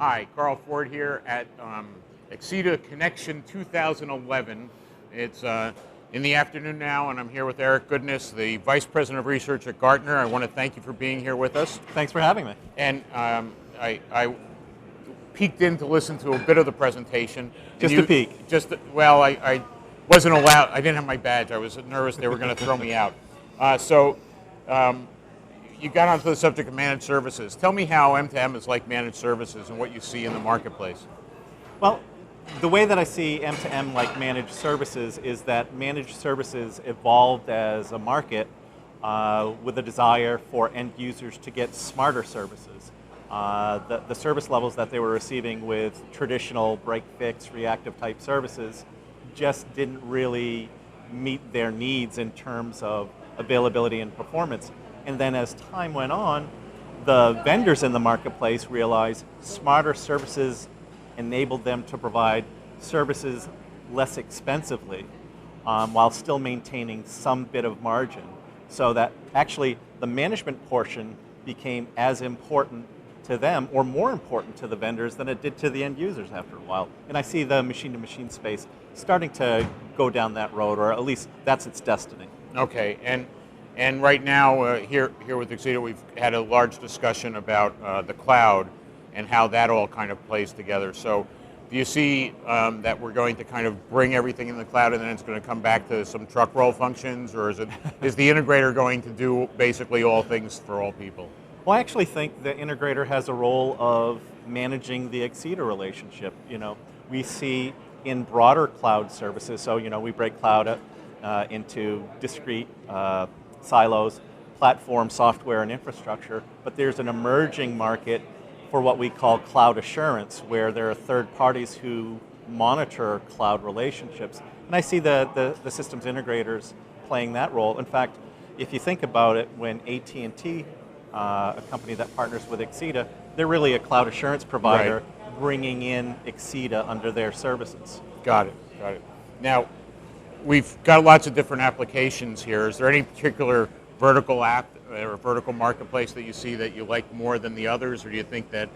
Hi, Carl Ford here at Axeda Connexion 2011. It's in the afternoon now, and I'm here with Eric Goodness, the Vice President of Research at Gartner. I want to thank you for being here with us. Thanks for having me. And I peeked in to listen to a bit of the presentation. Just a peek. Well, I wasn't allowed. I didn't have my badge. I was nervous they were going to throw me out. You got onto the subject of managed services. Tell me how M2M is like managed services and what you see in the marketplace. Well, the way that I see M2M like managed services is that managed services evolved as a market with a desire for end users to get smarter services. The service levels that they were receiving with traditional break-fix, reactive type services just didn't really meet their needs in terms of availability and performance. And then as time went on, the vendors in the marketplace realized smarter services enabled them to provide services less expensively while still maintaining some bit of margin. So that actually the management portion became as important to them or more important to the vendors than it did to the end users after a while. And I see the machine-to-machine space starting to go down that road, or at least that's its destiny. Okay, and right now, here with Axeda, we've had a large discussion about the cloud and how that all kind of plays together. So do you see that we're going to kind of bring everything in the cloud and then it's going to come back to some truck roll functions, or is the integrator going to do basically all things for all people? Well, I actually think the integrator has a role of managing the Axeda relationship. We see in broader cloud services, so we break cloud into discrete silos, platform, software, and infrastructure, but there's an emerging market for what we call cloud assurance, where there are third parties who monitor cloud relationships. And I see the systems integrators playing that role. In fact, if you think about it, when AT&T, a company that partners with Axeda, they're really a cloud assurance provider, right, bringing in Axeda under their services. Got it. Now, we've got lots of different applications here. Is there any particular vertical app or vertical marketplace that you see that you like more than the others, or do you think that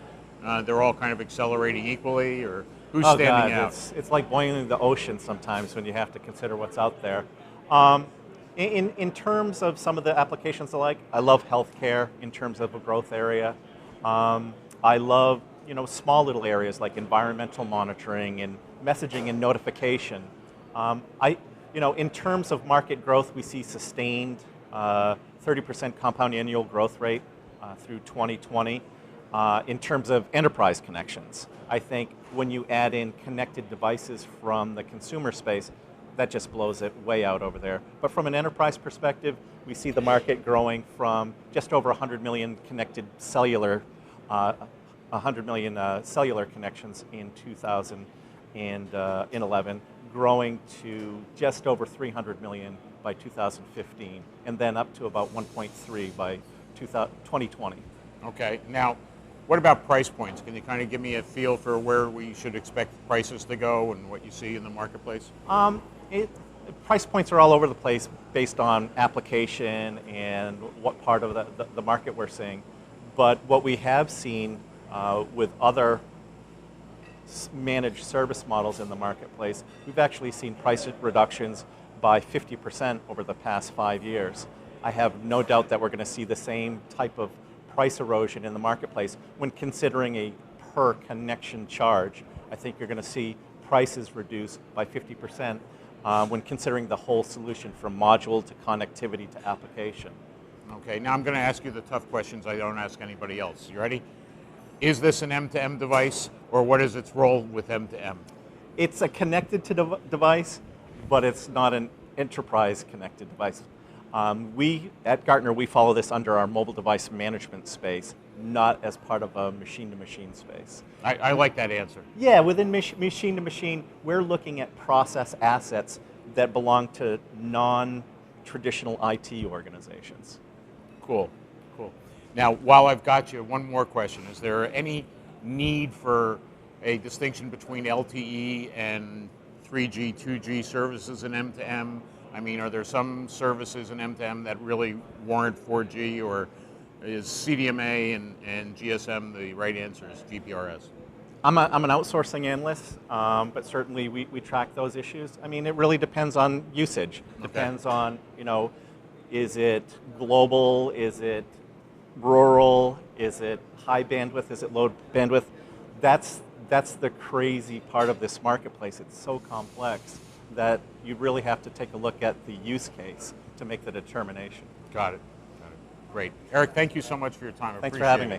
they're all kind of accelerating equally, or who's standing out? It's like boiling the ocean sometimes when you have to consider what's out there. In terms of some of the applications I love healthcare in terms of a growth area. I love small little areas like environmental monitoring and messaging and notification. In terms of market growth, we see sustained 30% compound annual growth rate through 2020. In terms of enterprise connections, I think when you add in connected devices from the consumer space, that just blows it way out over there. But from an enterprise perspective, we see the market growing from just over 100 million connected cellular, 100 million cellular connections in 2011, growing to just over 300 million by 2015, and then up to about 1.3 by 2020. Okay, now what about price points? Can you kind of give me a feel for where we should expect prices to go and what you see in the marketplace? Price points are all over the place based on application and what part of the market we're seeing. But what we have seen with other managed service models in the marketplace, we've actually seen price reductions by 50% over the past 5 years. I have no doubt that we're going to see the same type of price erosion in the marketplace when considering a per connection charge. I think you're going to see prices reduced by 50% when considering the whole solution from module to connectivity to application. Okay, now I'm going to ask you the tough questions I don't ask anybody else. You ready? Is this an M2M device, or what is its role with M2M? It's a connected to device, but it's not an enterprise connected device. We, at Gartner, we follow this under our mobile device management space, not as part of a machine-to-machine space. I like that answer. Yeah, within machine-to-machine, we're looking at process assets that belong to non-traditional IT organizations. Cool. Now, while I've got you, one more question. Is there any need for a distinction between LTE and 3G, 2G services in M2M? I mean, are there some services in M2M that really warrant 4G, or is CDMA and GSM the right answer, is GPRS? I'm an outsourcing analyst, but certainly we track those issues. I mean, it really depends on usage. Depends on, is it global? Is it rural? Is it high bandwidth? Is it low bandwidth? That's the crazy part of this marketplace. It's so complex that you really have to take a look at the use case to make the determination. Got it. Great. Eric, thank you so much for your time. Thanks for having me.